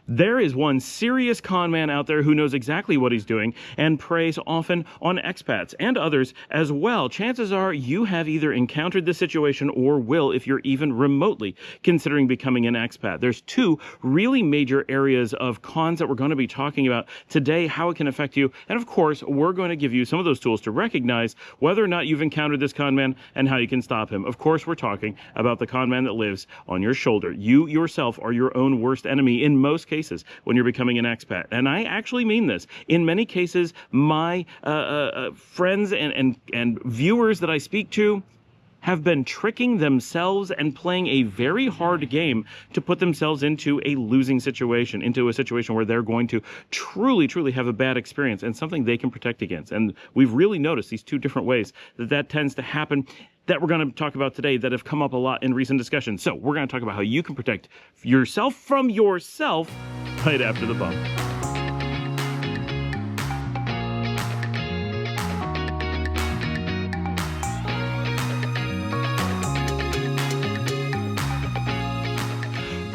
There is one serious con man out there who knows exactly what he's doing and preys often on expats and others as well. Chances are you have either encountered this situation or will if you're even remotely considering becoming an expat. There's two really major areas of cons that we're going to be talking about today, how it can affect you, and of course, we're going to give you some of those tools to recognize whether or not you've encountered this con man and how you can stop him. Of course, we're talking about the con man that lives on your shoulder. You yourself are your own worst enemy in most cases when you're becoming an expat. And I actually mean this. In many cases, my friends and viewers that I speak to have been tricking themselves and playing a very hard game to put themselves into a losing situation, into a situation where they're going to truly have a bad experience and something they can protect against. And we've really noticed these two different ways that tends to happen that we're going to talk about today that have come up a lot in recent discussions. So we're going to talk about how you can protect yourself from yourself right after the bump.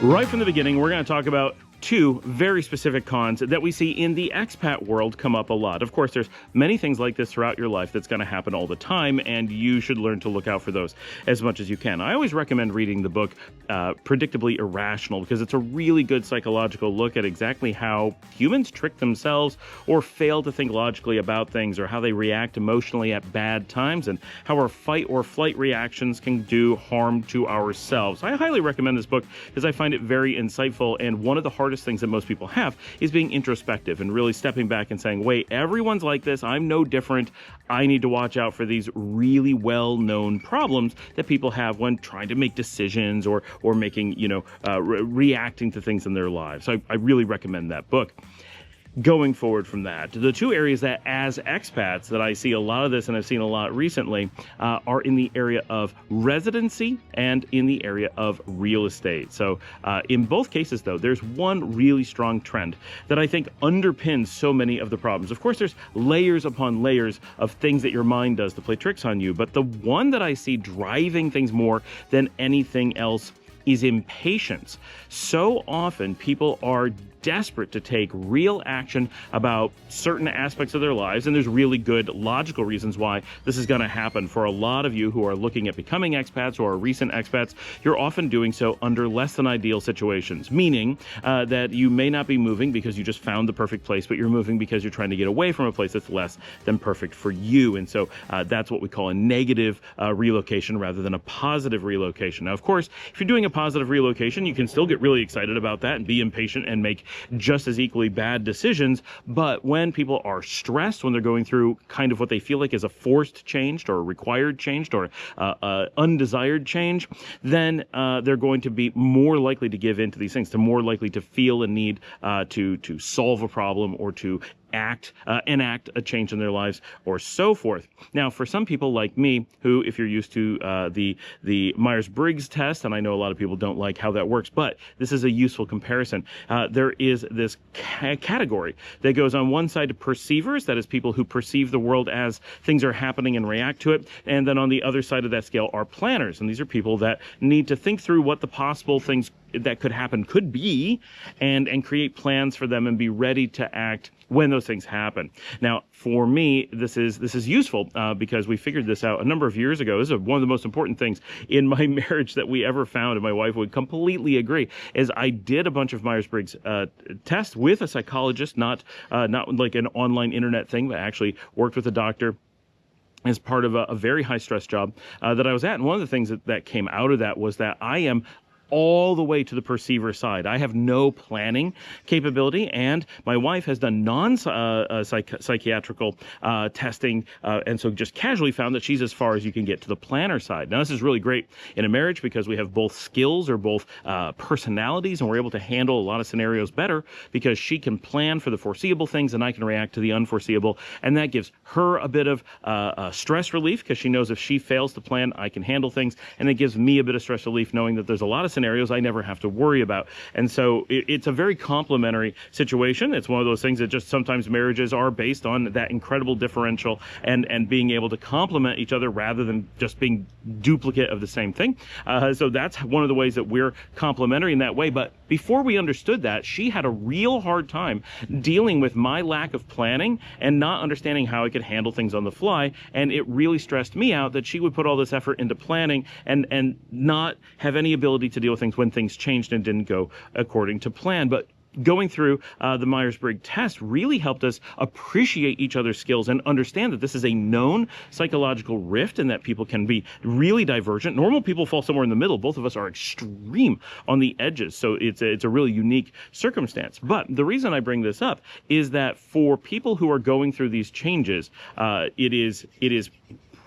Right from the beginning, we're going to talk about two very specific cons that we see in the expat world come up a lot. Of course, there's many things like this throughout your life that's going to happen all the time, and you should learn to look out for those as much as you can. I always recommend reading the book Predictably Irrational, because it's a really good psychological look at exactly how humans trick themselves or fail to think logically about things, or how they react emotionally at bad times, and how our fight or flight reactions can do harm to ourselves. I highly recommend this book because I find it very insightful, and one of the hardest things that most people have is being introspective and really stepping back and saying, wait, everyone's like this, I'm no different, I need to watch out for these really well-known problems that people have when trying to make decisions or making, reacting to things in their lives. So I really recommend that book. Going forward from that, the two areas that as expats that I see a lot of this, and I've seen a lot recently, are in the area of residency and in the area of real estate. So in both cases, though, there's one really strong trend that I think underpins so many of the problems. Of course, there's layers upon layers of things that your mind does to play tricks on you, but the one that I see driving things more than anything else is impatience. So often people are desperate to take real action about certain aspects of their lives, and there's really good logical reasons why this is going to happen. For a lot of you who are looking at becoming expats or are recent expats, you're often doing so under less than ideal situations, meaning that you may not be moving because you just found the perfect place, but you're moving because you're trying to get away from a place that's less than perfect for you. And so that's what we call a negative relocation rather than a positive relocation. Now, of course, if you're doing a positive relocation, you can still get really excited about that and be impatient and make just as equally bad decisions. But when people are stressed, when they're going through kind of what they feel like is a forced change or a required change or undesired change, then they're going to be more likely to give in to these things. They're more likely to feel a need to solve a problem or to enact a change in their lives or so forth. Now, for some people like me, who, if you're used to the Myers-Briggs test, and I know a lot of people don't like how that works, but this is a useful comparison. There is this category that goes on one side to perceivers, that is people who perceive the world as things are happening and react to it, and then on the other side of that scale are planners, and these are people that need to think through what the possible things that could happen could be and create plans for them and be ready to act when those things happen. Now, for me, this is useful because we figured this out a number of years ago. This is one of the most important things in my marriage that we ever found, and my wife would completely agree, is I did a bunch of Myers-Briggs tests with a psychologist, not like an online internet thing, but actually worked with a doctor as part of a very high-stress job that I was at. And one of the things that came out of that was that I am all the way to the perceiver side. I have no planning capability, and my wife has done psychiatrical testing, and so just casually found that she's as far as you can get to the planner side. Now, this is really great in a marriage because we have both skills or both personalities, and we're able to handle a lot of scenarios better because she can plan for the foreseeable things and I can react to the unforeseeable, and that gives her a bit of stress relief because she knows if she fails to plan, I can handle things, and it gives me a bit of stress relief knowing that there's a lot of scenarios I never have to worry about. And so it's a very complementary situation. It's one of those things that just sometimes marriages are based on that incredible differential and being able to complement each other rather than just being duplicate of the same thing. So that's one of the ways that we're complementary in that way. But before we understood that, she had a real hard time dealing with my lack of planning and not understanding how I could handle things on the fly. And it really stressed me out that she would put all this effort into planning and not have any ability to deal with things when things changed and didn't go according to plan. But going through the Myers-Briggs test really helped us appreciate each other's skills and understand that this is a known psychological rift and that people can be really divergent. Normal people fall somewhere in the middle. Both of us are extreme on the edges. So it's a really unique circumstance. But the reason I bring this up is that for people who are going through these changes, it is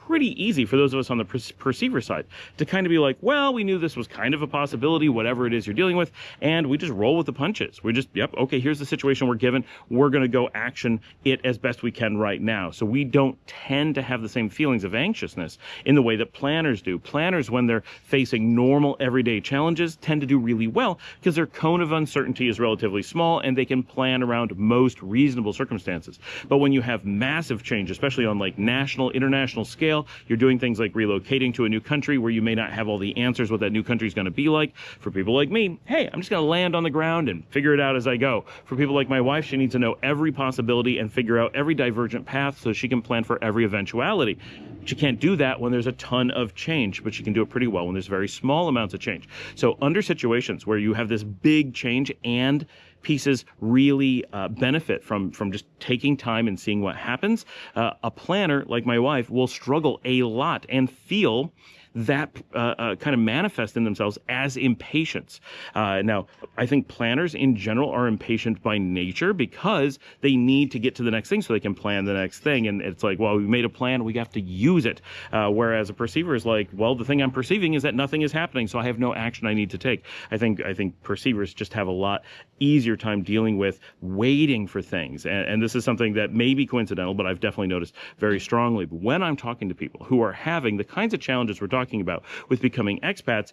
pretty easy for those of us on the perceiver side to kind of be like, well, we knew this was kind of a possibility, whatever it is you're dealing with, and we just roll with the punches. We just, yep, okay, here's the situation we're given. We're going to go action it as best we can right now. So we don't tend to have the same feelings of anxiousness in the way that planners do. Planners, when they're facing normal everyday challenges, tend to do really well because their cone of uncertainty is relatively small and they can plan around most reasonable circumstances. But when you have massive change, especially on like national, international scale, you're doing things like relocating to a new country where you may not have all the answers what that new country is going to be like. For people like me, hey, I'm just going to land on the ground and figure it out as I go. For people like my wife, she needs to know every possibility and figure out every divergent path so she can plan for every eventuality. She can't do that when there's a ton of change, but she can do it pretty well when there's very small amounts of change. So under situations where you have this big change and pieces really benefit from just taking time and seeing what happens, a planner like my wife will struggle a lot and feel that kind of manifest in themselves as impatience. Now, I think planners in general are impatient by nature because they need to get to the next thing so they can plan the next thing. And it's like, well, we made a plan, we have to use it. Whereas a perceiver is like, well, the thing I'm perceiving is that nothing is happening, so I have no action I need to take. I think perceivers just have a lot easier time dealing with waiting for things. And this is something that may be coincidental, but I've definitely noticed very strongly. But when I'm talking to people who are having the kinds of challenges we're talking about with becoming expats,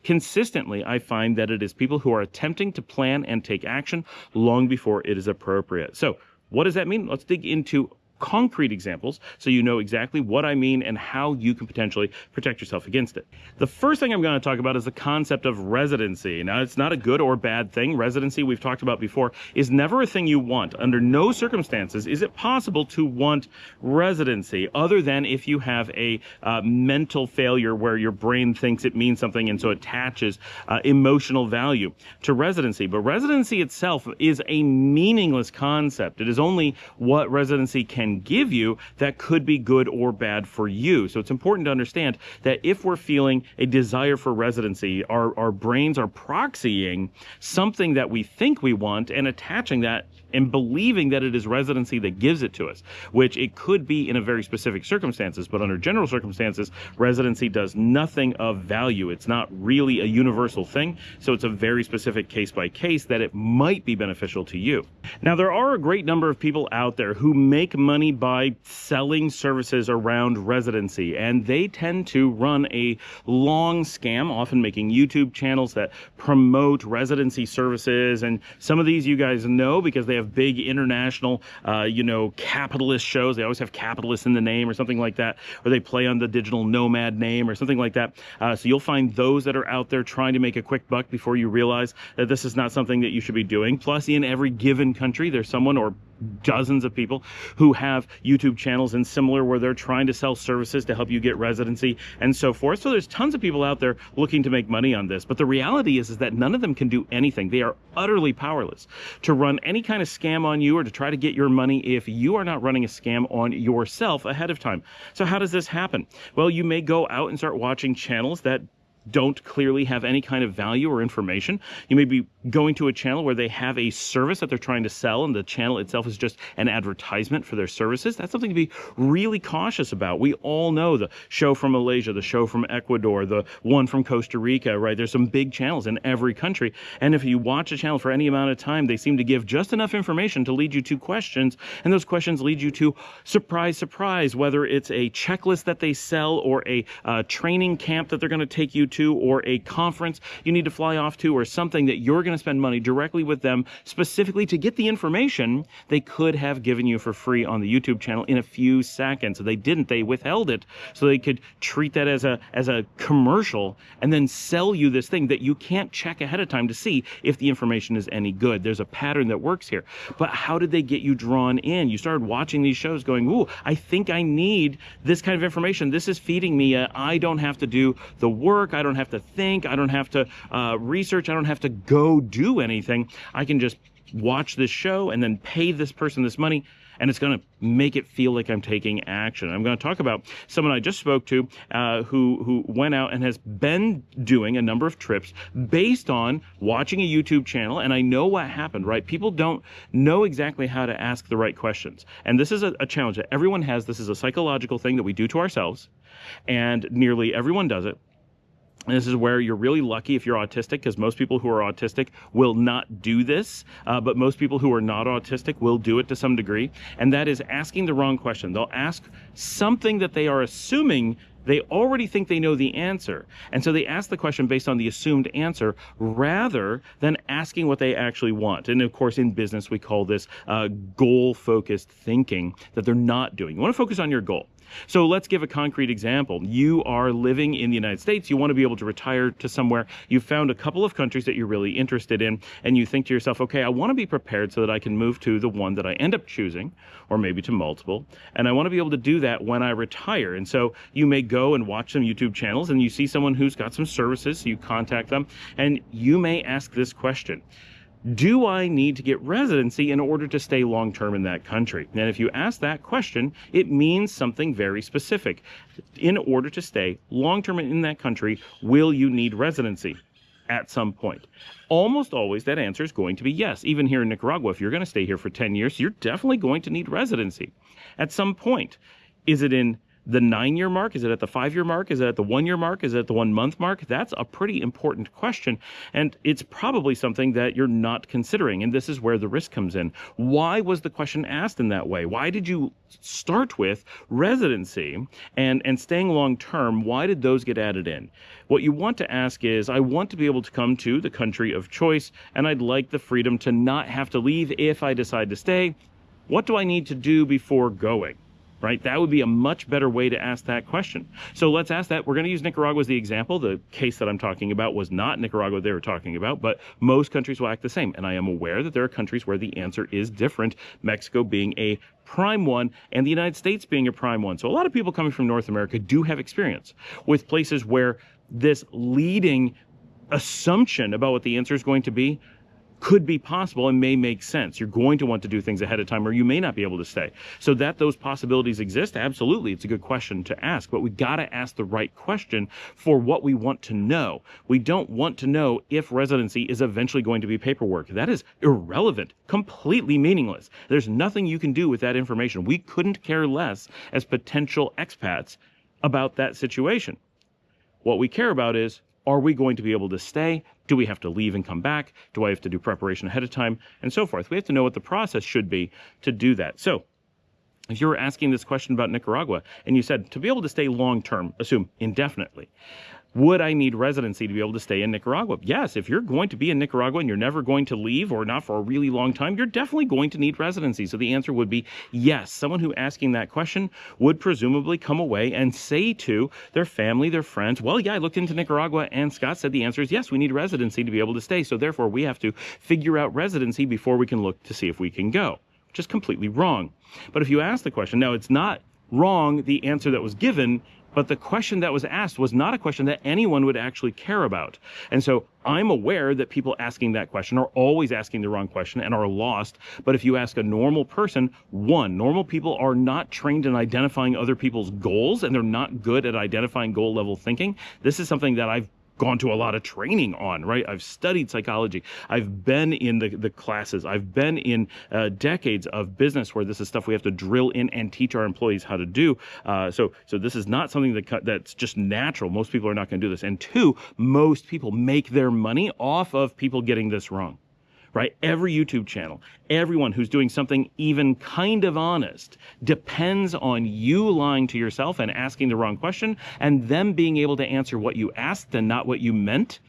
consistently, I find that it is people who are attempting to plan and take action long before it is appropriate. So what does that mean? Let's dig into concrete examples so you know exactly what I mean and how you can potentially protect yourself against it. The first thing I'm going to talk about is the concept of residency. Now, it's not a good or bad thing. Residency, we've talked about before, is never a thing you want. Under no circumstances is it possible to want residency other than if you have a mental failure where your brain thinks it means something and so attaches emotional value to residency. But residency itself is a meaningless concept. It is only what residency can give you that could be good or bad for you. So it's important to understand that if we're feeling a desire for residency, our brains are proxying something that we think we want and attaching that and believing that it is residency that gives it to us, which it could be in a very specific circumstances, but under general circumstances, residency does nothing of value. It's not really a universal thing, so it's a very specific case by case that it might be beneficial to you. Now, there are a great number of people out there who make money by selling services around residency, and they tend to run a long scam, often making YouTube channels that promote residency services, and some of these you guys know because they have big international, capitalist shows. They always have capitalists in the name or something like that, or they play on the digital nomad name or something like that. So you'll find those that are out there trying to make a quick buck before you realize that this is not something that you should be doing. Plus, in every given country, there's someone or dozens of people who have YouTube channels and similar where they're trying to sell services to help you get residency and so forth. So there's tons of people out there looking to make money on this. But the reality is that none of them can do anything. They are utterly powerless to run any kind of scam on you or to try to get your money if you are not running a scam on yourself ahead of time. So how does this happen? Well, you may go out and start watching channels that don't clearly have any kind of value or information. You may be going to a channel where they have a service that they're trying to sell and the channel itself is just an advertisement for their services. That's something to be really cautious about. We all know the show from Malaysia, the show from Ecuador, the one from Costa Rica, right? There's some big channels in every country. And if you watch a channel for any amount of time, they seem to give just enough information to lead you to questions. And those questions lead you to surprise, surprise, whether it's a checklist that they sell or a training camp that they're going to take you to, to, or a conference you need to fly off to, or something that you're going to spend money directly with them specifically to get the information they could have given you for free on the YouTube channel in a few seconds. So they didn't. They withheld it so they could treat that as a commercial and then sell you this thing that you can't check ahead of time to see if the information is any good. There's a pattern that works here. But how did they get you drawn in? You started watching these shows going, ooh, I think I need this kind of information. This is feeding me. I don't have to do the work. I don't have to think. I don't have to research. I don't have to go do anything. I can just watch this show and then pay this person this money, and it's going to make it feel like I'm taking action. I'm going to talk about someone I just spoke to who went out and has been doing a number of trips based on watching a YouTube channel, and I know what happened, right? People don't know exactly how to ask the right questions, and this is a challenge that everyone has. This is a psychological thing that we do to ourselves, and nearly everyone does it. And this is where you're really lucky if you're autistic, because most people who are autistic will not do this, but most people who are not autistic will do it to some degree, and that is asking the wrong question. They'll ask something that they are assuming they already think they know the answer, and so they ask the question based on the assumed answer rather than asking what they actually want. And of course, in business, we call this goal-focused thinking that they're not doing. You want to focus on your goal. So let's give a concrete example. You are living in the United States. You want to be able to retire to somewhere. You've found a couple of countries that you're really interested in, and you think to yourself, okay, I want to be prepared so that I can move to the one that I end up choosing, or maybe to multiple, and I want to be able to do that when I retire. And so you may go and watch some YouTube channels, and you see someone who's got some services, so you contact them, and you may ask this question: do I need to get residency in order to stay long-term in that country? And if you ask that question, it means something very specific. In order to stay long-term in that country, will you need residency at some point? Almost always that answer is going to be yes. Even here in Nicaragua, if you're going to stay here for 10 years, you're definitely going to need residency at some point. Is it in the 9-year mark? Is it at the 5-year mark? Is it at the 1-year mark? Is it at the 1-month mark? That's a pretty important question, and it's probably something that you're not considering, and this is where the risk comes in. Why was the question asked in that way? Why did you start with residency and staying long term? Why did those get added in? What you want to ask is, I want to be able to come to the country of choice, and I'd like the freedom to not have to leave if I decide to stay. What do I need to do before going? Right? That would be a much better way to ask that question. So let's ask that. We're going to use Nicaragua as the example. The case that I'm talking about was not Nicaragua they were talking about, but most countries will act the same. And I am aware that there are countries where the answer is different, Mexico being a prime one and the United States being a prime one. So a lot of people coming from North America do have experience with places where this leading assumption about what the answer is going to be could be possible and may make sense. You're going to want to do things ahead of time, or you may not be able to stay. So that those possibilities exist, absolutely, it's a good question to ask, but we got to ask the right question for what we want to know. We don't want to know if residency is eventually going to be paperwork. That is irrelevant, completely meaningless. There's nothing you can do with that information. We couldn't care less as potential expats about that situation. What we care about is, are we going to be able to stay? Do we have to leave and come back? Do I have to do preparation ahead of time? And so forth. We have to know what the process should be to do that. So if you were asking this question about Nicaragua and you said, to be able to stay long-term, assume indefinitely, would I need residency to be able to stay in Nicaragua? Yes, if you're going to be in Nicaragua and you're never going to leave, or not for a really long time, you're definitely going to need residency. So the answer would be yes. Someone who asking that question would presumably come away and say to their family, their friends, well, yeah, I looked into Nicaragua and Scott said the answer is yes, we need residency to be able to stay. So therefore we have to figure out residency before we can look to see if we can go, which is completely wrong. But if you ask the question, now it's not wrong, the answer that was given, but the question that was asked was not a question that anyone would actually care about. And so I'm aware that people asking that question are always asking the wrong question and are lost. But if you ask a normal person, one, normal people are not trained in identifying other people's goals, and they're not good at identifying goal level thinking. This is something that I've gone to a lot of training on, right? I've studied psychology. I've been in the classes. I've been in decades of business where this is stuff we have to drill in and teach our employees how to do. So this is not something that's just natural. Most people are not going to do this. And two, most people make their money off of people getting this wrong. right? Every YouTube channel, everyone who's doing something even kind of honest depends on you lying to yourself and asking the wrong question and them being able to answer what you asked and not what you meant.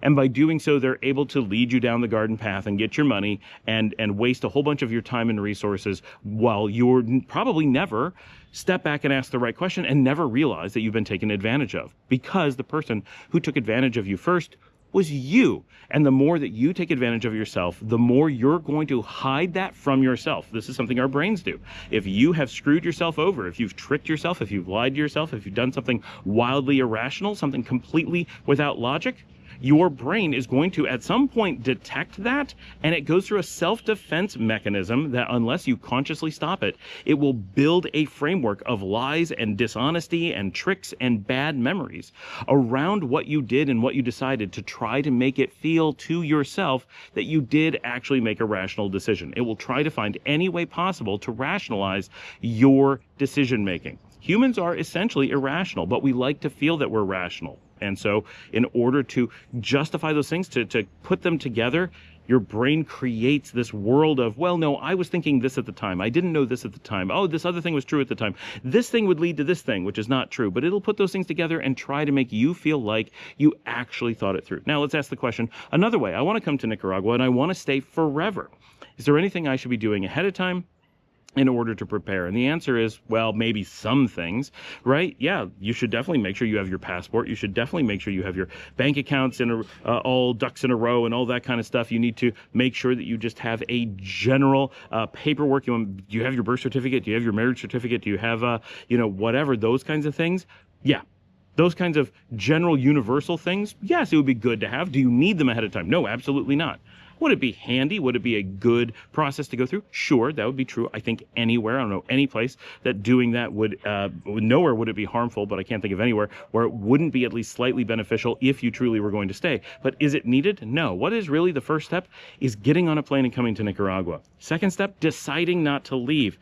And by doing so, they're able to lead you down the garden path and get your money and waste a whole bunch of your time and resources while you're probably never step back and ask the right question and never realize that you've been taken advantage of, because the person who took advantage of you first was you. And the more that you take advantage of yourself, the more you're going to hide that from yourself. This is something our brains do. If you have screwed yourself over, if you've tricked yourself, if you've lied to yourself, if you've done something wildly irrational, something completely without logic, your brain is going to at some point detect that, and it goes through a self-defense mechanism that, unless you consciously stop it, it will build a framework of lies and dishonesty and tricks and bad memories around what you did and what you decided to try to make it feel to yourself that you did actually make a rational decision. It will try to find any way possible to rationalize your decision making. Humans are essentially irrational, but we like to feel that we're rational. And so in order to justify those things, to put them together, your brain creates this world of, well, no, I was thinking this at the time. I didn't know this at the time. Oh, this other thing was true at the time. This thing would lead to this thing, which is not true. But it'll put those things together and try to make you feel like you actually thought it through. Now, let's ask the question another way. I want to come to Nicaragua and I want to stay forever. Is there anything I should be doing ahead of time in order to prepare? And the answer is, well, maybe some things, right? Yeah, you should definitely make sure you have your passport. You should definitely make sure you have your bank accounts in all ducks in a row and all that kind of stuff. You need to make sure that you just have a general paperwork. Do you have your birth certificate? Do you have your marriage certificate? Do you have, whatever, those kinds of things? Yeah. Those kinds of general universal things, yes, it would be good to have. Do you need them ahead of time? No, absolutely not. Would it be handy? Would it be a good process to go through? Sure, that would be true. I think anywhere, I don't know any place that doing that would, nowhere would it be harmful, but I can't think of anywhere where it wouldn't be at least slightly beneficial if you truly were going to stay. But is it needed? No. What is really the first step is getting on a plane and coming to Nicaragua. Second step, deciding not to leave.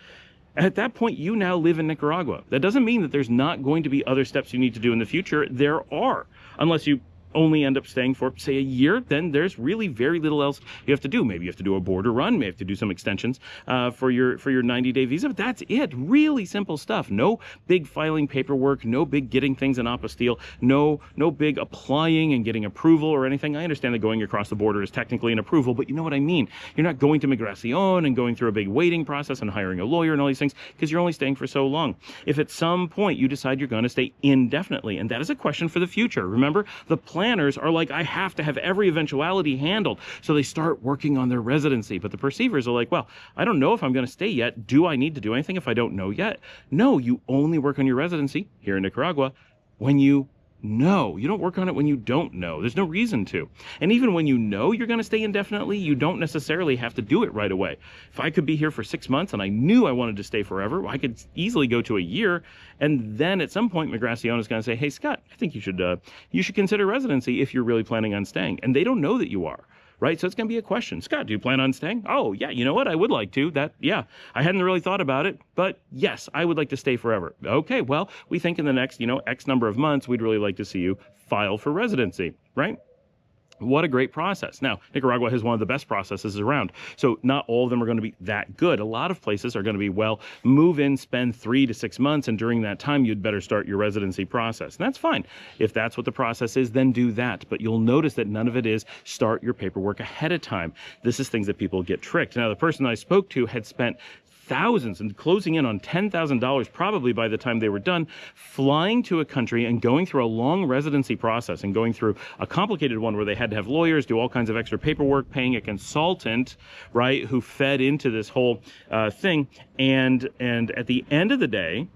At that point, you now live in Nicaragua. That doesn't mean that there's not going to be other steps you need to do in the future. There are, unless you only end up staying for, say, a year, then there's really very little else you have to do. Maybe you have to do a border run, maybe you have to do some extensions for your 90-day visa, but that's it. Really simple stuff. No big filing paperwork, no big getting things in apostille, no big applying and getting approval or anything. I understand that going across the border is technically an approval, but you know what I mean. You're not going to Migracion and going through a big waiting process and hiring a lawyer and all these things, because you're only staying for so long. If at some point you decide you're going to stay indefinitely, and that is a question for the future. Remember, the planners are like, I have to have every eventuality handled. So they start working on their residency. But the perceivers are like, well, I don't know if I'm going to stay yet. Do I need to do anything if I don't know yet? No, you only work on your residency here in Nicaragua when you know. You don't work on it when you don't know. There's no reason to. And even when you know you're going to stay indefinitely, you don't necessarily have to do it right away. If I could be here for 6 months and I knew I wanted to stay forever, I could easily go to a year. And then at some point, Migracion is going to say, hey, Scott, I think you should consider residency if you're really planning on staying. And they don't know that you are. Right? So it's going to be a question. Scott, do you plan on staying? Oh, yeah, you know what? I would like to. Yeah, I hadn't really thought about it, but yes, I would like to stay forever. Okay, well, we think in the next, X number of months, we'd really like to see you file for residency, right? What a great process. Now, Nicaragua has one of the best processes around. So not all of them are going to be that good. A lot of places are going to be, well, move in, spend 3 to 6 months, and during that time, you'd better start your residency process. And that's fine. If that's what the process is, then do that. But you'll notice that none of it is start your paperwork ahead of time. This is things that people get tricked. Now, the person I spoke to had spent thousands and closing in on $10,000 probably by the time they were done, flying to a country and going through a long residency process and going through a complicated one where they had to have lawyers, do all kinds of extra paperwork, paying a consultant, right, who fed into this whole thing. And at the end of the day,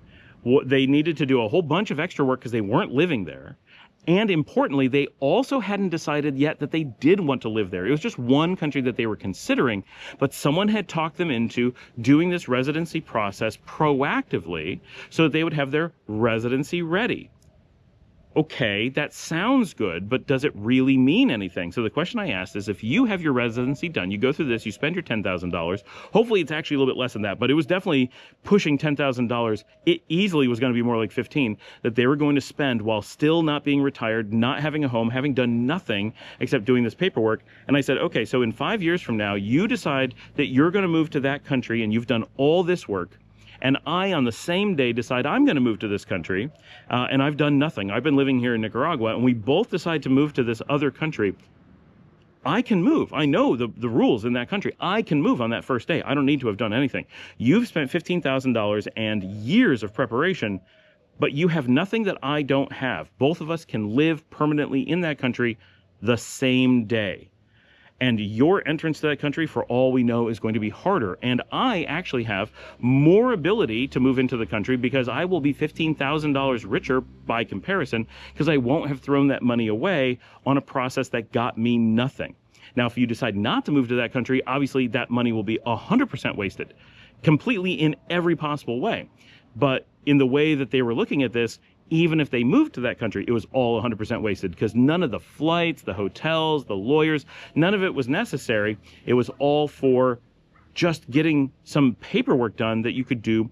they needed to do a whole bunch of extra work because they weren't living there. And importantly, they also hadn't decided yet that they did want to live there. It was just one country that they were considering, but someone had talked them into doing this residency process proactively so that they would have their residency ready. Okay, that sounds good, but does it really mean anything? So the question I asked is, if you have your residency done, you go through this, you spend your $10,000, hopefully it's actually a little bit less than that, but it was definitely pushing $10,000. It easily was going to be more like 15 that they were going to spend while still not being retired, not having a home, having done nothing except doing this paperwork. And I said, okay, so in 5 years from now, you decide that you're going to move to that country and you've done all this work. And I, on the same day, decide I'm going to move to this country, and I've done nothing. I've been living here in Nicaragua, and we both decide to move to this other country. I can move. I know the rules in that country. I can move on that first day. I don't need to have done anything. You've spent $15,000 and years of preparation, but you have nothing that I don't have. Both of us can live permanently in that country the same day. And your entrance to that country, for all we know, is going to be harder. And I actually have more ability to move into the country because I will be $15,000 richer by comparison, because I won't have thrown that money away on a process that got me nothing. Now, if you decide not to move to that country, obviously that money will be 100% wasted, completely in every possible way. But in the way that they were looking at this, even if they moved to that country, it was all 100% wasted, because none of the flights, the hotels, the lawyers, none of it was necessary. It was all for just getting some paperwork done that you could do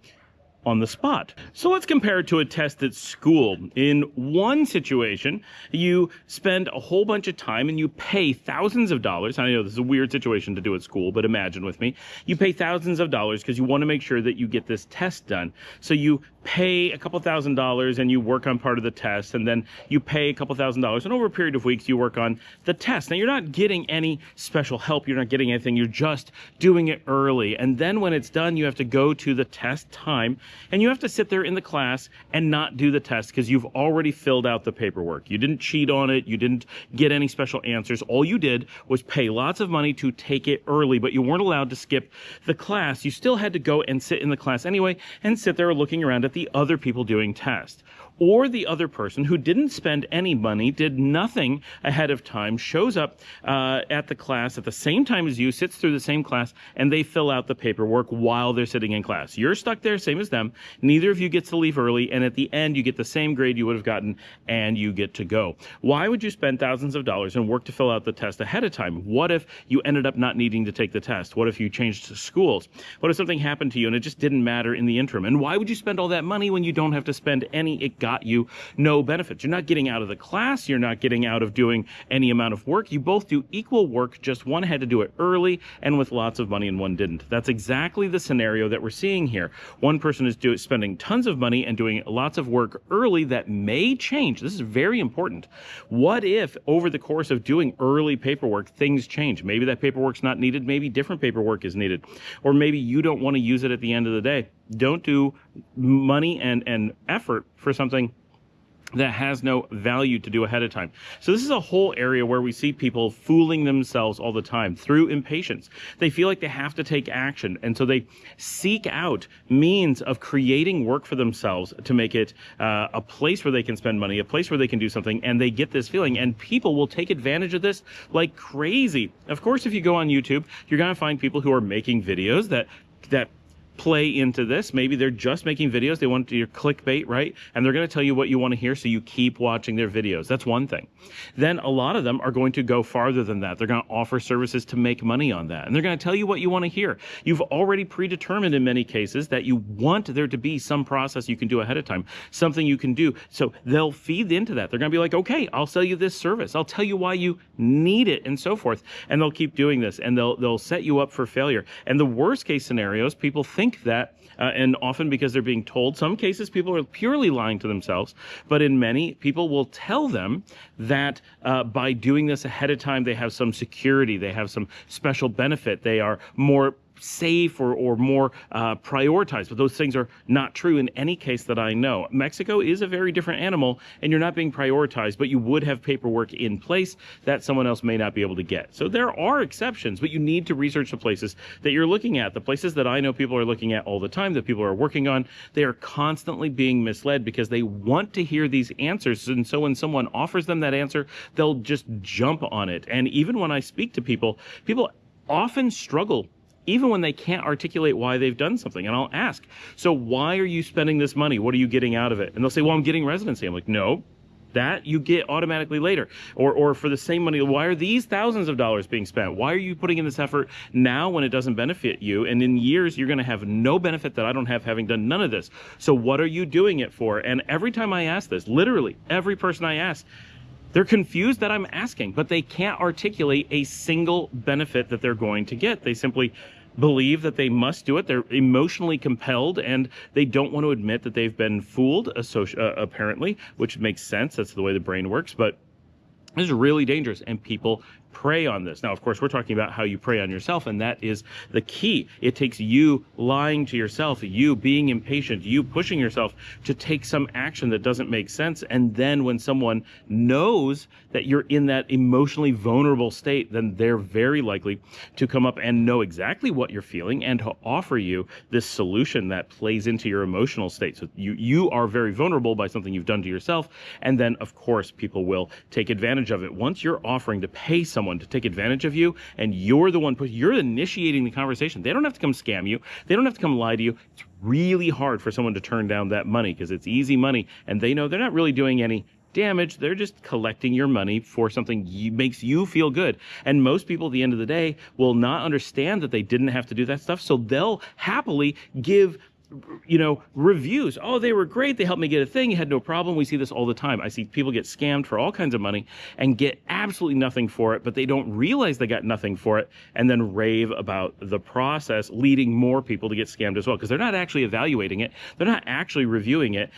on the spot. So let's compare it to a test at school. In one situation, you spend a whole bunch of time and you pay thousands of dollars. I know this is a weird situation to do at school, but imagine with me. You pay thousands of dollars because you want to make sure that you get this test done. So you pay a couple $1,000s and you work on part of the test, and then you pay a couple $1,000, and over a period of weeks you work on the test. Now, you're not getting any special help, you're not getting anything, you're just doing it early. And then when it's done, you have to go to the test time, and you have to sit there in the class and not do the test because you've already filled out the paperwork. You didn't cheat on it, you didn't get any special answers. All you did was pay lots of money to take it early, but you weren't allowed to skip the class. You still had to go and sit in the class anyway, and sit there looking around at the other people doing tests. Or the other person who didn't spend any money, did nothing ahead of time, shows up at the class at the same time as you, sits through the same class, and they fill out the paperwork while they're sitting in class. You're stuck there, same as them. Neither of you gets to leave early, and at the end, you get the same grade you would have gotten, and you get to go. Why would you spend thousands of dollars and work to fill out the test ahead of time? What if you ended up not needing to take the test? What if you changed schools? What if something happened to you and it just didn't matter in the interim? And why would you spend all that money when you don't have to spend any? It got you no benefits. You're not getting out of the class. You're not getting out of doing any amount of work. You both do equal work, just one had to do it early and with lots of money and one didn't. That's exactly the scenario that we're seeing here. One person is spending tons of money and doing lots of work early that may change. This is very important. What if over the course of doing early paperwork, things change? Maybe that paperwork's not needed. Maybe different paperwork is needed. Or maybe you don't want to use it at the end of the day. Don't do money and effort for something that has no value to do ahead of time. So this is a whole area where we see people fooling themselves all the time through impatience. They feel like they have to take action, and so they seek out means of creating work for themselves to make it a place where they can spend money, a place where they can do something, and they get this feeling, and people will take advantage of this like crazy. Of course, if you go on YouTube, you're going to find people who are making videos that play into this. Maybe they're just making videos. They want your clickbait, right? And they're going to tell you what you want to hear, so you keep watching their videos. That's one thing. Then a lot of them are going to go farther than that. They're going to offer services to make money on that. And they're going to tell you what you want to hear. You've already predetermined in many cases that you want there to be some process you can do ahead of time, something you can do. So they'll feed into that. They're going to be like, okay, I'll sell you this service. I'll tell you why you need it, and so forth. And they'll keep doing this, and they'll set you up for failure. And the worst case scenarios, people think that, and often because they're being told, some cases people are purely lying to themselves, but in many, people will tell them that by doing this ahead of time, they have some security, they have some special benefit, they are more safe or more prioritized, but those things are not true in any case that I know. Mexico is a very different animal, and you're not being prioritized, but you would have paperwork in place that someone else may not be able to get. So there are exceptions, but you need to research the places that you're looking at. The places that I know people are looking at all the time, that people are working on, they are constantly being misled because they want to hear these answers, and so when someone offers them that answer, they'll just jump on it. And even when I speak to people, people often struggle even when they can't articulate why they've done something. And I'll ask, so why are you spending this money? What are you getting out of it? And they'll say, well, I'm getting residency. I'm like, no, that you get automatically later. Or for the same money, why are these thousands of dollars being spent? Why are you putting in this effort now when it doesn't benefit you? And in years, you're going to have no benefit that I don't have having done none of this. So what are you doing it for? And every time I ask this, literally every person I ask, they're confused that I'm asking, but they can't articulate a single benefit that they're going to get. They simply believe that they must do it. They're emotionally compelled, and they don't want to admit that they've been fooled, apparently, which makes sense. That's the way the brain works. But this is really dangerous, and people prey on this. Now, of course, we're talking about how you prey on yourself, and that is the key. It takes you lying to yourself, you being impatient, you pushing yourself to take some action that doesn't make sense. And then when someone knows that you're in that emotionally vulnerable state, then they're very likely to come up and know exactly what you're feeling and to offer you this solution that plays into your emotional state. So you are very vulnerable by something you've done to yourself. And then, of course, people will take advantage of it. Once you're offering to pay someone to take advantage of you, and you're the one you're initiating the conversation. They don't have to come scam you. They don't have to come lie to you. It's really hard for someone to turn down that money because it's easy money, and they know they're not really doing any damage. They're just collecting your money for something makes you feel good. And most people at the end of the day will not understand that they didn't have to do that stuff, so they'll happily give reviews. Oh, they were great. They helped me get a thing. You had no problem. We see this all the time. I see people get scammed for all kinds of money and get absolutely nothing for it, but they don't realize they got nothing for it and then rave about the process, leading more people to get scammed as well, because they're not actually evaluating it. They're not actually reviewing it.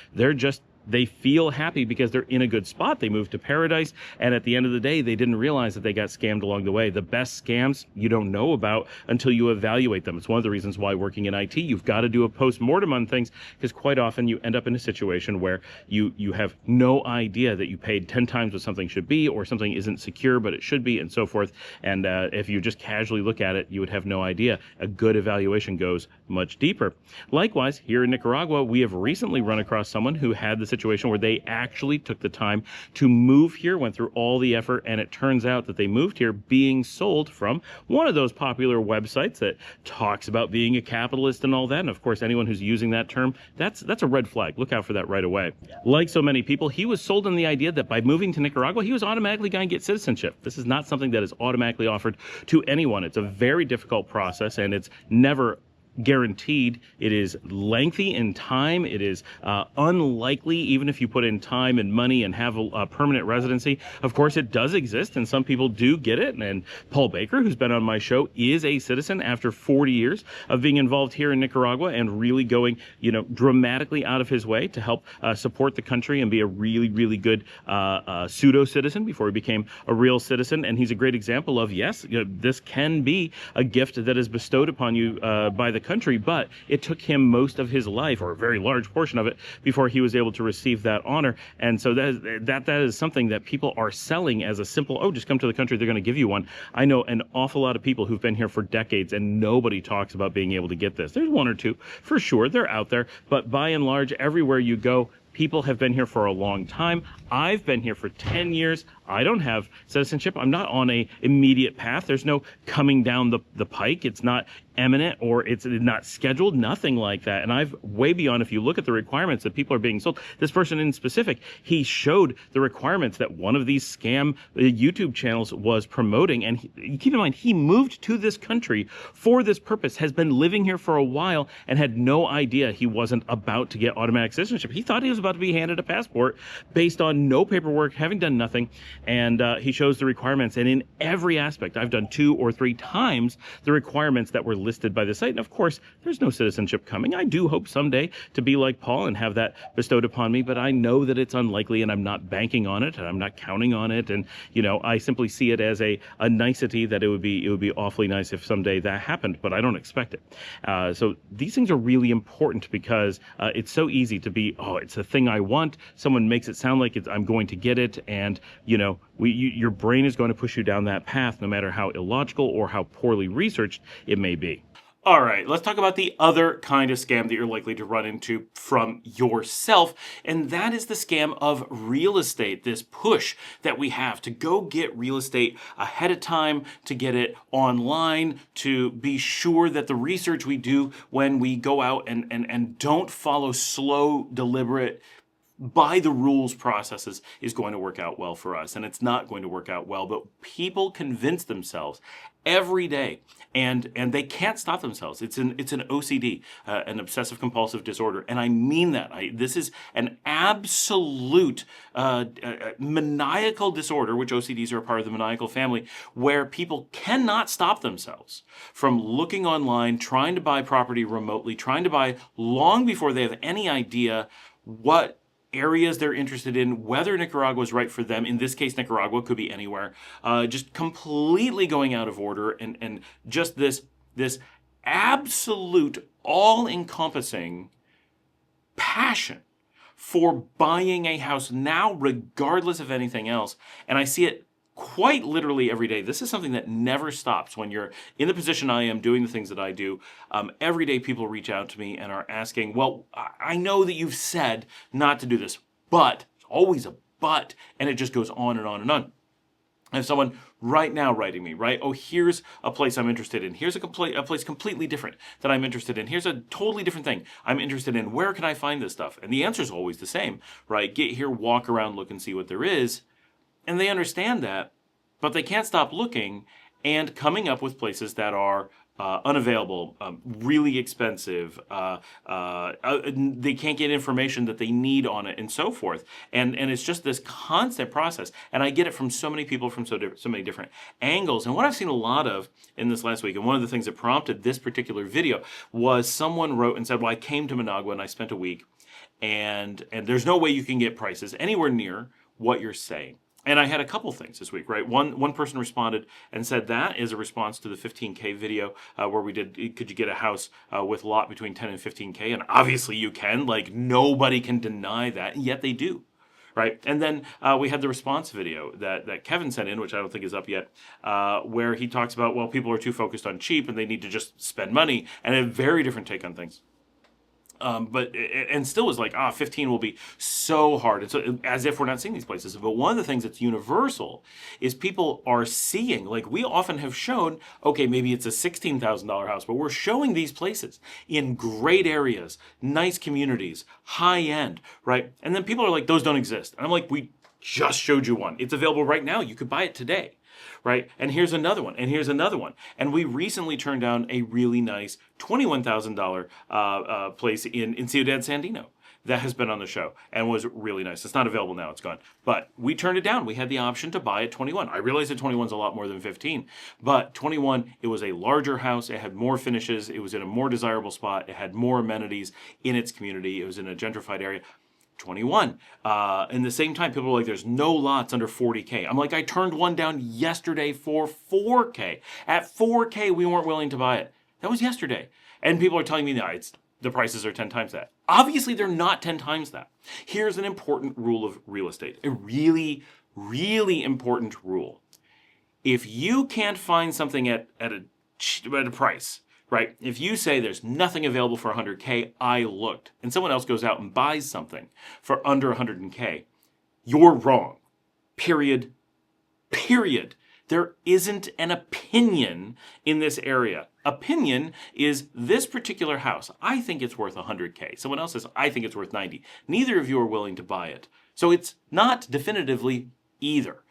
They feel happy because they're in a good spot. They moved to paradise, and at the end of the day, they didn't realize that they got scammed along the way. The best scams you don't know about until you evaluate them. It's one of the reasons why working in IT, you've got to do a post-mortem on things, because quite often you end up in a situation where you have no idea that you paid 10 times what something should be, or something isn't secure, but it should be, and so forth. And if you just casually look at it, you would have no idea. A good evaluation goes much deeper. Likewise, here in Nicaragua, we have recently run across someone who had the situation where they actually took the time to move here, went through all the effort, and it turns out that they moved here being sold from one of those popular websites that talks about being a capitalist and all that. And of course, anyone who's using that term, that's a red flag. Look out for that right away. Like so many people, he was sold on the idea that by moving to Nicaragua, he was automatically going to get citizenship. This is not something that is automatically offered to anyone. It's a very difficult process, and it's never guaranteed. It is lengthy in time. It is unlikely, even if you put in time and money and have a permanent residency. Of course, it does exist, and some people do get it. And Paul Baker, who's been on my show, is a citizen after 40 years of being involved here in Nicaragua and really going, dramatically out of his way to help support the country and be a really, really good pseudo-citizen before he became a real citizen. And he's a great example of, yes, this can be a gift that is bestowed upon you by the country, but it took him most of his life, or a very large portion of it, before he was able to receive that honor. And so that is something that people are selling as a simple, oh, just come to the country, they're going to give you one. I know an awful lot of people who've been here for decades, and nobody talks about being able to get this. There's one or two, for sure, they're out there, but by and large, everywhere you go, people have been here for a long time. I've been here for 10 years. I don't have citizenship. I'm not on a immediate path. There's no coming down the pike. It's not imminent, or it's not scheduled, nothing like that. And I've way beyond, if you look at the requirements that people are being sold, this person in specific, he showed the requirements that one of these scam YouTube channels was promoting. And keep in mind, he moved to this country for this purpose, has been living here for a while, and had no idea he wasn't about to get automatic citizenship. He thought he was about to be handed a passport based on no paperwork, having done nothing. And he shows the requirements. And in every aspect, I've done 2 or 3 times the requirements that were listed by the site. And of course, there's no citizenship coming. I do hope someday to be like Paul and have that bestowed upon me, but I know that it's unlikely, and I'm not banking on it, and I'm not counting on it. And, I simply see it as a nicety that it would be awfully nice if someday that happened, but I don't expect it. So these things are really important, because it's so easy to be, oh, it's the thing I want. Someone makes it sound like I'm going to get it. And, your brain is going to push you down that path, no matter how illogical or how poorly researched it may be. All right, let's talk about the other kind of scam that you're likely to run into from yourself, and that is the scam of real estate, this push that we have to go get real estate ahead of time, to get it online, to be sure that the research we do when we go out and don't follow slow, deliberate, by the rules processes is going to work out well for us, and it's not going to work out well. But people convince themselves every day, and they can't stop themselves. It's an OCD, an obsessive compulsive disorder, and I mean that. This is an absolute maniacal disorder, which OCDs are a part of the maniacal family, where people cannot stop themselves from looking online, trying to buy property remotely, trying to buy long before they have any idea what areas they're interested in, whether Nicaragua is right for them. In this case, Nicaragua could be anywhere. Just completely going out of order, and just this absolute, all-encompassing passion for buying a house now, regardless of anything else. And I see it quite literally every day. This is something that never stops when you're in the position I am, doing the things that I do. Every day people reach out to me and are asking, well, I know that you've said not to do this, but, always a but, and it just goes on and on and on. I have someone right now writing me, right? Oh, here's a place I'm interested in. Here's a place completely different that I'm interested in. Here's a totally different thing I'm interested in. Where can I find this stuff? And the answer is always the same, right? Get here, walk around, look and see what there is. And they understand that, but they can't stop looking and coming up with places that are unavailable, really expensive. They can't get information that they need on it, and so forth. And it's just this constant process. And I get it from so many people from so many different angles. And what I've seen a lot of in this last week, and one of the things that prompted this particular video, was someone wrote and said, well, I came to Managua and I spent a week, and there's no way you can get prices anywhere near what you're saying. And I had a couple things this week, right? One person responded and said that is a response to the 15K video where we did, could you get a house with a lot between 10 and 15K? And obviously you can, like nobody can deny that, and yet they do, right? And then we had the response video that Kevin sent in, which I don't think is up yet, where he talks about, well, people are too focused on cheap and they need to just spend money, and a very different take on things. But still was like, 15 will be so hard. It's as if we're not seeing these places. But one of the things that's universal is people are seeing, like we often have shown, okay, maybe it's a $16,000 house, but we're showing these places in great areas, nice communities, high end, right? And then people are like, those don't exist. And I'm like, we just showed you one. It's available right now. You could buy it today. Right? And here's another one, and here's another one. And we recently turned down a really nice $21,000 place in Ciudad Sandino that has been on the show and was really nice. It's not available now, it's gone. But we turned it down. We had the option to buy at 21. I realize that 21 is a lot more than 15, but 21, it was a larger house. It had more finishes. It was in a more desirable spot. It had more amenities in its community. It was in a gentrified area. 21. In the same time, people were like, there's no lots under 40K. I'm like, I turned one down yesterday for 4K. At 4K, we weren't willing to buy it. That was yesterday. And people are telling me, no, the prices are 10 times that. Obviously, they're not 10 times that. Here's an important rule of real estate. A really, really important rule. If you can't find something at a price, right? If you say there's nothing available for 100K, I looked, and someone else goes out and buys something for under 100K, you're wrong. Period. Period. There isn't an opinion in this area. Opinion is this particular house. I think it's worth 100K. Someone else says, I think it's worth 90. Neither of you are willing to buy it. So it's not definitively either.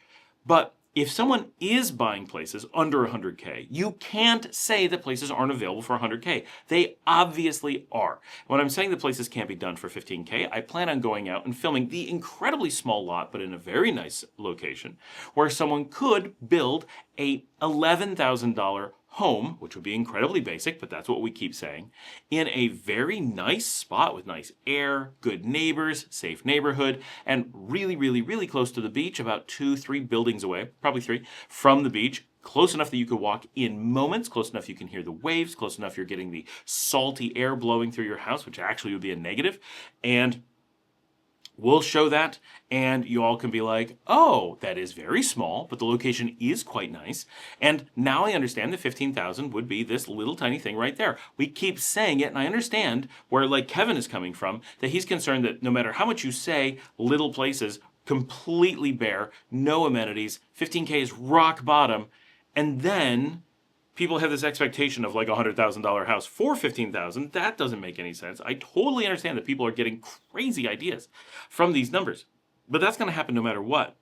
But if someone is buying places under 100K, you can't say that places aren't available for 100K. They obviously are. When I'm saying the places can't be done for 15K, I plan on going out and filming the incredibly small lot, but in a very nice location, where someone could build a $11,000 home, which would be incredibly basic, but that's what we keep saying, in a very nice spot with nice air, good neighbors, safe neighborhood, and really, really, really close to the beach, about 2-3 buildings away, probably 3, from the beach, close enough that you could walk in moments, close enough you can hear the waves, close enough you're getting the salty air blowing through your house, which actually would be a negative, and we'll show that, and you all can be like, oh, that is very small, but the location is quite nice. And now I understand that 15,000 would be this little tiny thing right there. We keep saying it, and I understand where, like, Kevin is coming from, that he's concerned that no matter how much you say little places, completely bare, no amenities, 15K is rock bottom, and then people have this expectation of like a $100,000 house for $15,000. That doesn't make any sense. I totally understand that people are getting crazy ideas from these numbers, but that's going to happen no matter what.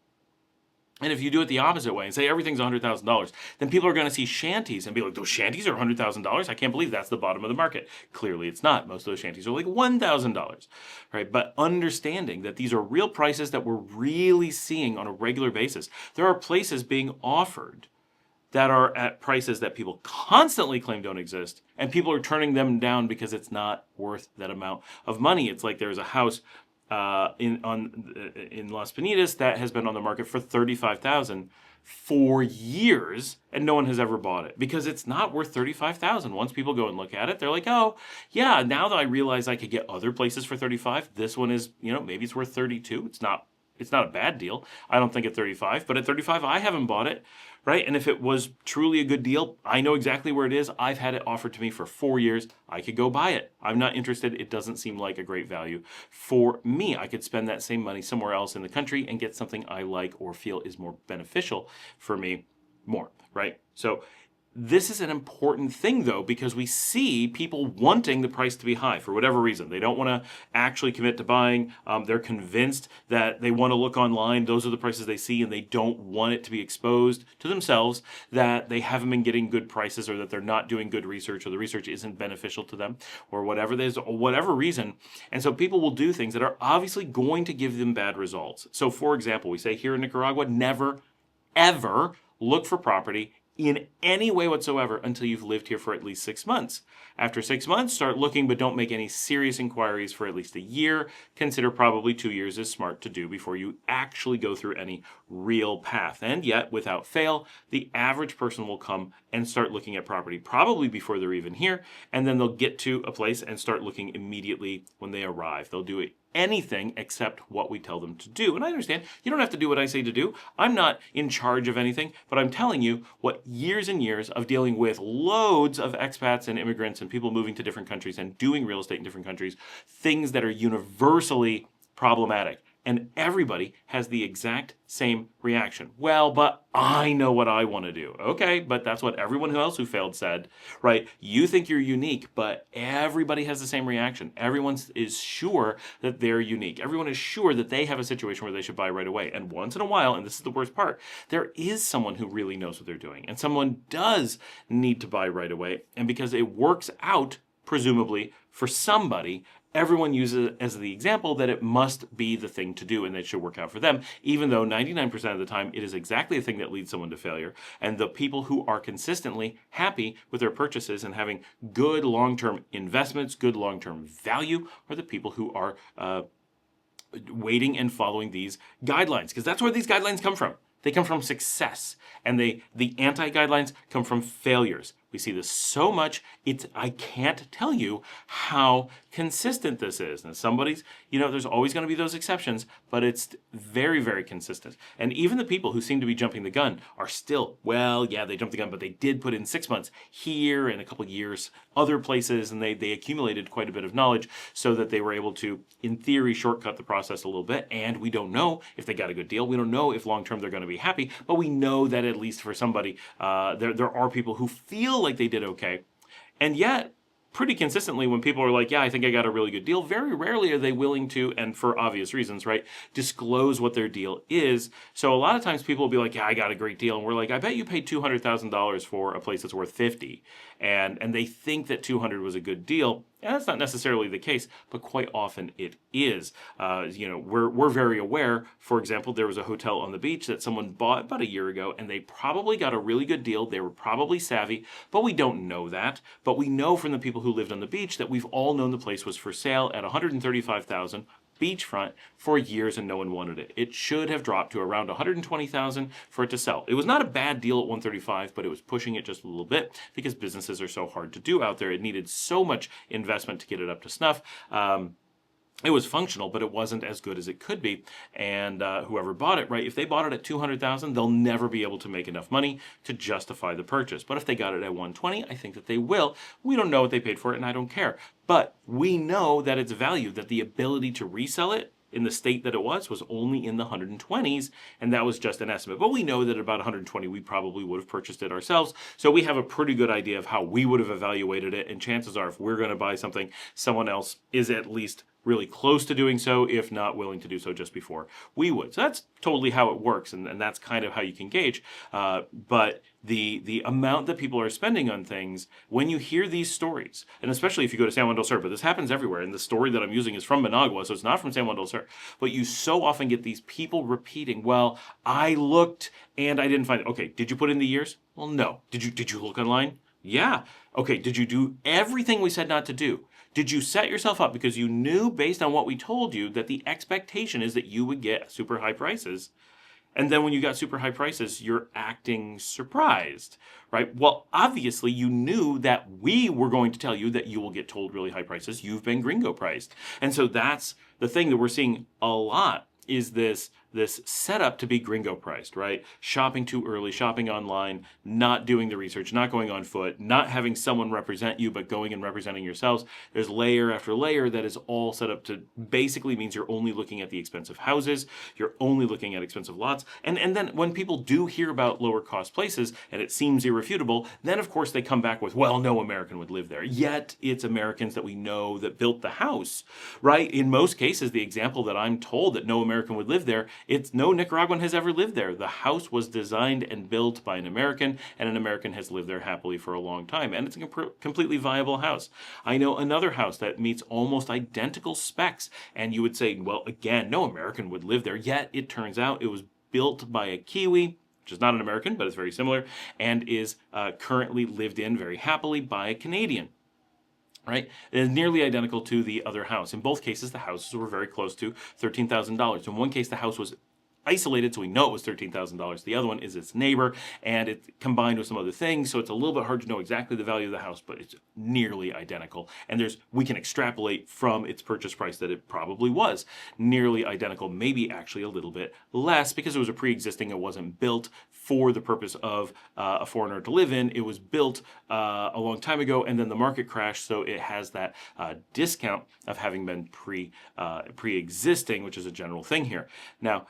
And if you do it the opposite way and say everything's $100,000, then people are going to see shanties and be like, those shanties are $100,000? I can't believe that's the bottom of the market. Clearly it's not. Most of those shanties are like $1,000, right? But understanding that these are real prices that we're really seeing on a regular basis. There are places being offered that are at prices that people constantly claim don't exist, and people are turning them down because it's not worth that amount of money. It's like there's a house in Las Piñatas that has been on the market for $35,000 for years, and no one has ever bought it because it's not worth $35,000. Once people go and look at it, they're like, oh yeah, now that I realize I could get other places for $35, this one is, maybe it's worth $32. It's not a bad deal. I don't think at $35, but at $35, I haven't bought it, right? And if it was truly a good deal, I know exactly where it is. I've had it offered to me for 4 years. I could go buy it. I'm not interested. It doesn't seem like a great value for me. I could spend that same money somewhere else in the country and get something I like or feel is more beneficial for me more, right? So this is an important thing, though, because we see people wanting the price to be high for whatever reason. They don't want to actually commit to buying. They're convinced that they want to look online. Those are the prices they see, and they don't want it to be exposed to themselves that they haven't been getting good prices or that they're not doing good research or the research isn't beneficial to them or whatever. There's whatever reason. And so people will do things that are obviously going to give them bad results. So, for example, we say here in Nicaragua, never, ever look for property in any way whatsoever until you've lived here for at least 6 months. After 6 months, start looking, but don't make any serious inquiries for at least a year. Consider probably 2 years is smart to do before you actually go through any real path. And yet, without fail, the average person will come and start looking at property probably before they're even here, and then they'll get to a place and start looking immediately when they arrive. They'll do anything except what we tell them to do. And I understand you don't have to do what I say to do. I'm not in charge of anything, but I'm telling you what years and years of dealing with loads of expats and immigrants and people moving to different countries and doing real estate in different countries, things that are universally problematic. And everybody has the exact same reaction. Well, but I know what I want to do. Okay, but that's what everyone else who failed said, right? You think you're unique, but everybody has the same reaction. Everyone is sure that they're unique. Everyone is sure that they have a situation where they should buy right away. And once in a while, and this is the worst part, there is someone who really knows what they're doing. And someone does need to buy right away. And because it works out, presumably, for somebody, everyone uses it as the example that it must be the thing to do and it should work out for them, even though 99% of the time it is exactly the thing that leads someone to failure. And the people who are consistently happy with their purchases and having good long-term investments, good long-term value, are the people who are waiting and following these guidelines, because that's where these guidelines come from. They come from success, and the anti-guidelines come from failures. We see this so much, I can't tell you how consistent this is. And somebody's, there's always going to be those exceptions, but it's very, very consistent. And even the people who seem to be jumping the gun are still, well, yeah, they jumped the gun, but they did put in 6 months here and a couple years other places, and they accumulated quite a bit of knowledge so that they were able to, in theory, shortcut the process a little bit. And we don't know if they got a good deal. We don't know if long-term they're going to be happy, but we know that at least for somebody, there are people who feel like they did okay. And yet, pretty consistently, when people are like, yeah, I think I got a really good deal, very rarely are they willing to, and for obvious reasons, right, disclose what their deal is. So a lot of times people will be like, yeah, I got a great deal. And we're like, I bet you paid $200,000 for a place that's worth 50. And they think that 200 was a good deal. And that's not necessarily the case, but quite often it is. We're very aware. For example, there was a hotel on the beach that someone bought about a year ago, and they probably got a really good deal. They were probably savvy, but we don't know that. But we know from the people who lived on the beach that we've all known the place was for sale at $135,000 beachfront for years, and no one wanted it. It should have dropped to around $120,000 for it to sell. It was not a bad deal at $135,000, but it was pushing it just a little bit because businesses are so hard to do out there. It needed so much investment to get it up to snuff. It was functional, but it wasn't as good as it could be. And whoever bought it, right, if they bought it at $200,000, they'll never be able to make enough money to justify the purchase. But if they got it at $120,000, I think that they will. We don't know what they paid for it, and I don't care. But we know that it's value, that the ability to resell it in the state that it was only in the 120s, and that was just an estimate. But we know that at about 120, we probably would have purchased it ourselves, so we have a pretty good idea of how we would have evaluated it, and chances are if we're going to buy something, someone else is at least really close to doing so, if not willing to do so just before we would. So that's totally how it works, and that's kind of how you can gauge. But the amount that people are spending on things, when you hear these stories, and especially if you go to San Juan del Sur, but this happens everywhere, and the story that I'm using is from Managua, so it's not from San Juan del Sur, but you so often get these people repeating, well, I looked and I didn't find it. Okay, did you put in the years? Well, no. Did you look online? Yeah. Okay, did you do everything we said not to do? Did you set yourself up because you knew based on what we told you that the expectation is that you would get super high prices? And then when you got super high prices, you're acting surprised, right? Well, obviously you knew that we were going to tell you that you will get told really high prices. You've been gringo priced. And so that's the thing that we're seeing a lot, is this setup to be gringo priced, right? Shopping too early, shopping online, not doing the research, not going on foot, not having someone represent you, but going and representing yourselves. There's layer after layer that is all set up to basically means you're only looking at the expensive houses, you're only looking at expensive lots. And then when people do hear about lower cost places and it seems irrefutable, then of course they come back with, well, no American would live there. Yet it's Americans that we know that built the house, right? In most cases, the example that I'm told that no American would live there, it's no Nicaraguan has ever lived there. The house was designed and built by an American, and an American has lived there happily for a long time. And it's a completely viable house. I know another house that meets almost identical specs, and you would say, well, again, no American would live there. Yet it turns out it was built by a Kiwi, which is not an American, but it's very similar, and is currently lived in very happily by a Canadian. Right? It is nearly identical to the other house. In both cases, the houses were very close to $13,000. In one case, the house was isolated, so we know it was $13,000. The other one is its neighbor, and it's combined with some other things, so it's a little bit hard to know exactly the value of the house, but it's nearly identical. And we can extrapolate from its purchase price that it probably was nearly identical, maybe actually a little bit less, because it was a pre-existing, it wasn't built for the purpose of a foreigner to live in. It was built a long time ago, and then the market crashed, so it has that discount of having been pre-existing, which is a general thing here. Now,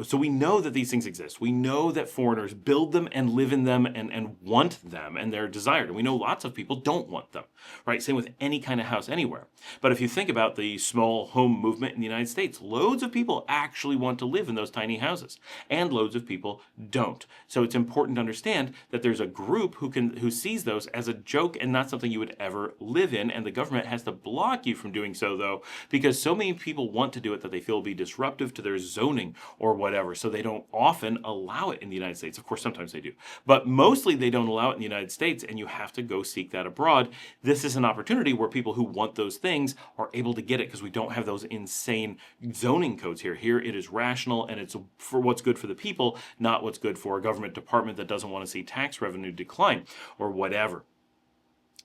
so we know that these things exist. We know that foreigners build them and live in them and want them, and they're desired. And we know lots of people don't want them, right? Same with any kind of house anywhere. But if you think about the small home movement in the United States, loads of people actually want to live in those tiny houses, and loads of people don't. So it's important to understand that there's a group who sees those as a joke and not something you would ever live in, and the government has to block you from doing so, though, because so many people want to do it that they feel will be disruptive to their zoning or whatever, so they don't often allow it in the United States. Of course, sometimes they do, but mostly they don't allow it in the United States, and you have to go seek that abroad. This is an opportunity where people who want those things are able to get it, because we don't have those insane zoning codes here. Here it is rational, and it's for what's good for the people, not what's good for a government department that doesn't want to see tax revenue decline or whatever.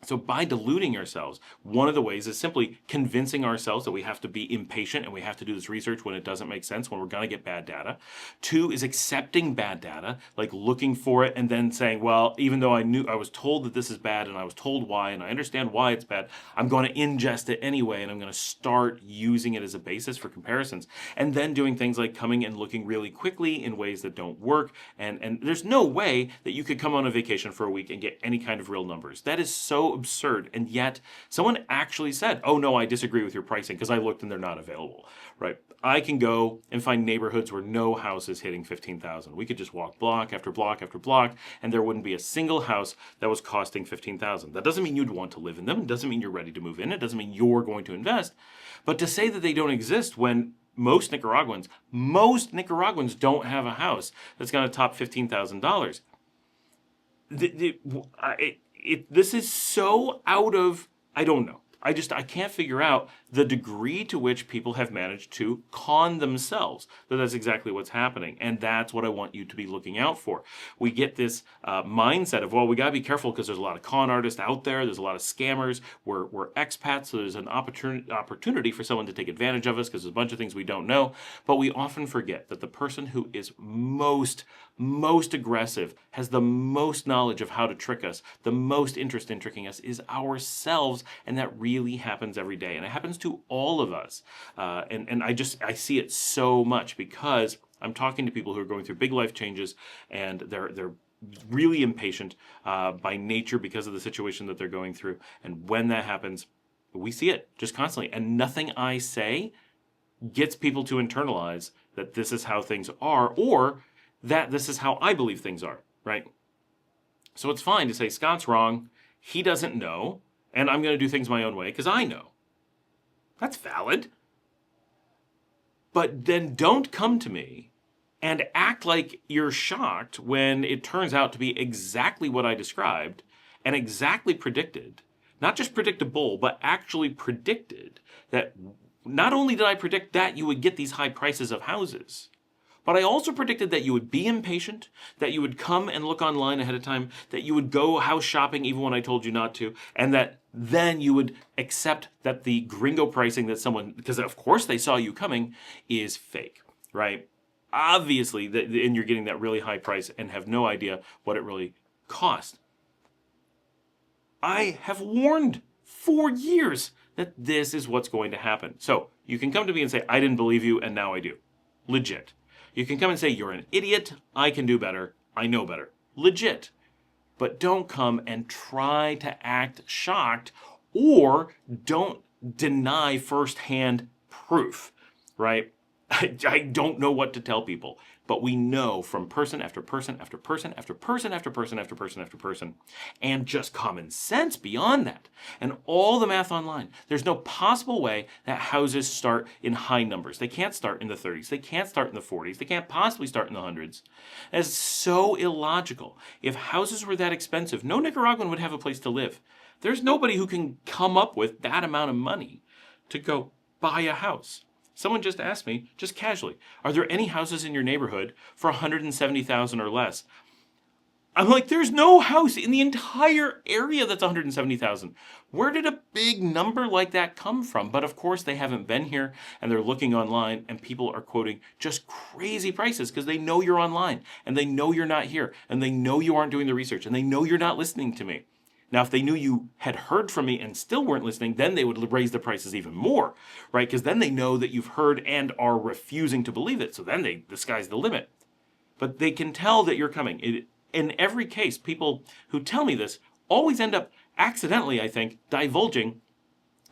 So by deluding ourselves, one of the ways is simply convincing ourselves that we have to be impatient and we have to do this research when it doesn't make sense, when we're going to get bad data. Two is accepting bad data, like looking for it and then saying, well, even though I was told that this is bad and I was told why and I understand why it's bad, I'm going to ingest it anyway and I'm going to start using it as a basis for comparisons. And then doing things like coming and looking really quickly in ways that don't work. And there's no way that you could come on a vacation for a week and get any kind of real numbers. That is so absurd. And yet someone actually said, oh no, I disagree with your pricing because I looked and they're not available, right? I can go and find neighborhoods where no house is hitting 15,000. We could just walk block after block after block and there wouldn't be a single house that was costing 15,000. That doesn't mean you'd want to live in them. It doesn't mean you're ready to move in. It doesn't mean you're going to invest. But to say that they don't exist when most Nicaraguans don't have a house that's going to top $15,000. This is so out of, I don't know. I can't figure out the degree to which people have managed to con themselves. That's exactly what's happening. And that's what I want you to be looking out for. We get this mindset of, well, we got to be careful because there's a lot of con artists out there. There's a lot of scammers. We're expats, so there's an opportunity for someone to take advantage of us because there's a bunch of things we don't know. But we often forget that the person who is most aggressive, has the most knowledge of how to trick us, the most interest in tricking us is ourselves, and that really really happens every day, and it happens to all of us. And I see it so much because I'm talking to people who are going through big life changes, and they're really impatient by nature because of the situation that they're going through. And when that happens, we see it just constantly. And nothing I say gets people to internalize that this is how things are, or that this is how I believe things are, right? So it's fine to say, Scott's wrong, he doesn't know, and I'm going to do things my own way because I know. That's valid. But then don't come to me and act like you're shocked when it turns out to be exactly what I described and exactly predicted. Not just predictable, but actually predicted that not only did I predict that you would get these high prices of houses, but I also predicted that you would be impatient, that you would come and look online ahead of time, that you would go house shopping even when I told you not to, and that then you would accept that the gringo pricing that someone, because of course they saw you coming, is fake, right? Obviously, and you're getting that really high price and have no idea what it really cost. I have warned for years that this is what's going to happen. So you can come to me and say, I didn't believe you, and now I do. Legit. You can come and say, you're an idiot, I can do better, I know better. Legit. But don't come and try to act shocked, or don't deny firsthand proof, right? I don't know what to tell people, but we know from person after person after person after person after person after person after person, and just common sense beyond that, and all the math online. There's no possible way that houses start in high numbers. They can't start in the 30s. They can't start in the 40s. They can't possibly start in the hundreds. That's so illogical. If houses were that expensive, no Nicaraguan would have a place to live. There's nobody who can come up with that amount of money to go buy a house. Someone just asked me, just casually, are there any houses in your neighborhood for $170,000 or less? I'm like, there's no house in the entire area that's $170,000. Where did a big number like that come from? But of course, they haven't been here, and they're looking online, and people are quoting just crazy prices because they know you're online, and they know you're not here, and they know you aren't doing the research, and they know you're not listening to me. Now, if they knew you had heard from me and still weren't listening, then they would raise the prices even more, right? Because then they know that you've heard and are refusing to believe it. So then the sky's the limit. But they can tell that you're coming. In every case, people who tell me this always end up accidentally, I think, divulging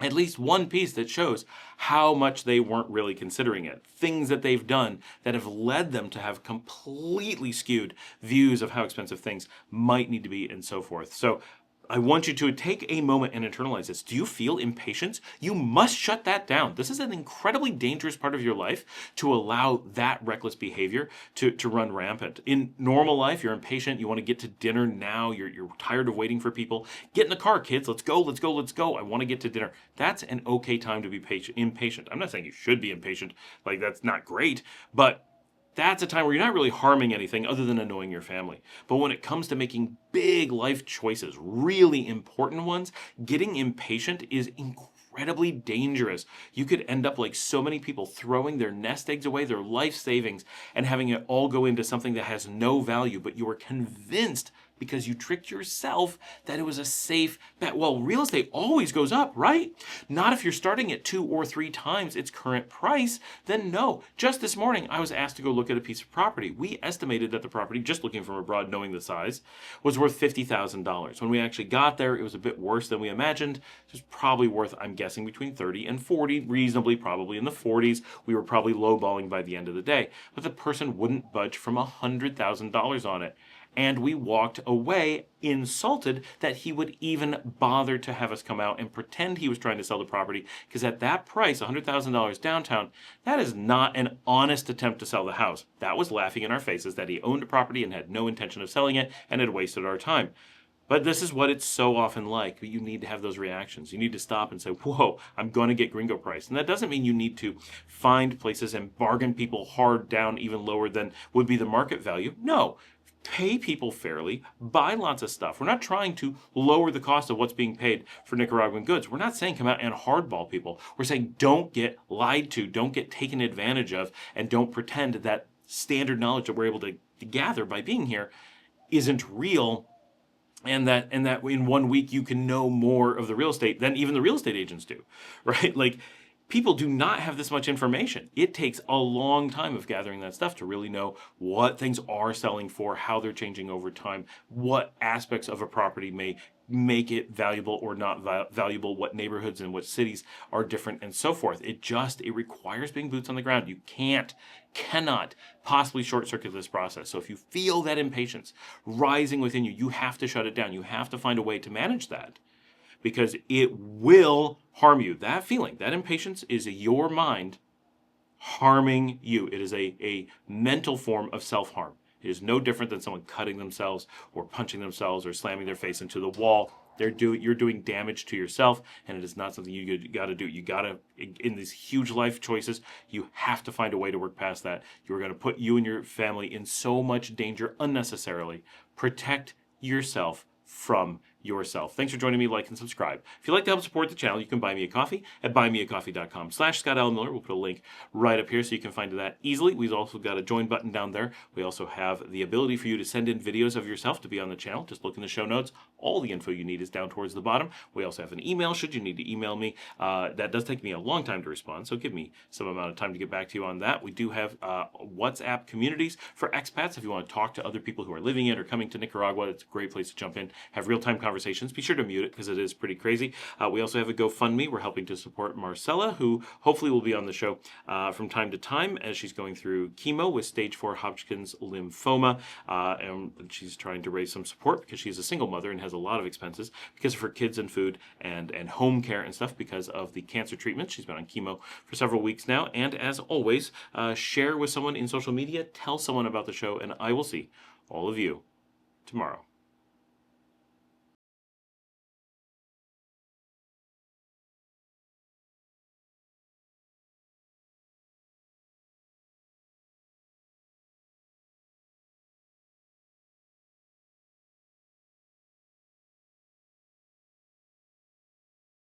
at least one piece that shows how much they weren't really considering it. Things that they've done that have led them to have completely skewed views of how expensive things might need to be and so forth. So I want you to take a moment and internalize this. Do you feel impatience? You must shut that down. This is an incredibly dangerous part of your life to allow that reckless behavior to run rampant. In normal life, you're impatient. You want to get to dinner now. You're tired of waiting for people. Get in the car, kids. Let's go, let's go, let's go. I want to get to dinner. That's an okay time to be impatient. I'm not saying you should be impatient. Like, that's not great. But that's a time where you're not really harming anything other than annoying your family. But when it comes to making big life choices, really important ones, getting impatient is incredibly dangerous. You could end up like so many people, throwing their nest eggs away, their life savings, and having it all go into something that has no value, but you were convinced because you tricked yourself that it was a safe bet. Well, real estate always goes up, right? Not if you're starting at 2 or 3 times its current price, then no. Just this morning, I was asked to go look at a piece of property. We estimated that the property, just looking from abroad, knowing the size, was worth $50,000. When we actually got there, it was a bit worse than we imagined. It was probably worth, I'm guessing, between 30 and 40, reasonably probably in the 40s. We were probably lowballing by the end of the day. But the person wouldn't budge from $100,000 on it. And we walked away insulted that he would even bother to have us come out and pretend he was trying to sell the property, because at that price, $100,000 downtown, that is not an honest attempt to sell the house. That was laughing in our faces that he owned a property and had no intention of selling it and had wasted our time. But this is what it's so often like. You need to have those reactions. You need to stop and say, whoa, I'm going to get gringo price. And that doesn't mean you need to find places and bargain people hard down even lower than would be the market value. No. Pay people fairly, buy lots of stuff. We're not trying to lower the cost of what's being paid for Nicaraguan goods. We're not saying come out and hardball people. We're saying don't get lied to, don't get taken advantage of, and don't pretend that standard knowledge that we're able to gather by being here isn't real and that in 1 week you can know more of the real estate than even the real estate agents do, right? Like, people do not have this much information. It takes a long time of gathering that stuff to really know what things are selling for, how they're changing over time, what aspects of a property may make it valuable or not valuable, what neighborhoods and what cities are different, and so forth. It requires being boots on the ground. You cannot possibly short circuit this process. So if you feel that impatience rising within you, you have to shut it down. You have to find a way to manage that, because it will harm you. That feeling, that impatience, is your mind harming you. It is a mental form of self-harm. It is no different than someone cutting themselves or punching themselves or slamming their face into the wall. You're doing damage to yourself, and it is not something you got to do. You got to, in these huge life choices, you have to find a way to work past that. You're going to put you and your family in so much danger unnecessarily. Protect yourself from yourself. Thanks for joining me. Like and subscribe. If you'd like to help support the channel, you can buy me a coffee at buymeacoffee.com/ScottAllenMiller. We'll put a link right up here so you can find that easily. We've also got a join button down there. We also have the ability for you to send in videos of yourself to be on the channel. Just look in the show notes. All the info you need is down towards the bottom. We also have an email should you need to email me. That does take me a long time to respond, so give me some amount of time to get back to you on that. We do have WhatsApp communities for expats. If you want to talk to other people who are living in or coming to Nicaragua, it's a great place to jump in, have real-time conversations. Be sure to mute it because it is pretty crazy. We also have a GoFundMe. We're helping to support Marcela, who hopefully will be on the show from time to time as she's going through chemo with stage 4 Hodgkin's lymphoma. And she's trying to raise some support because she's a single mother and has a lot of expenses because of her kids and food and home care and stuff because of the cancer treatment. She's been on chemo for several weeks now. And as always, share with someone in social media, tell someone about the show, and I will see all of you tomorrow.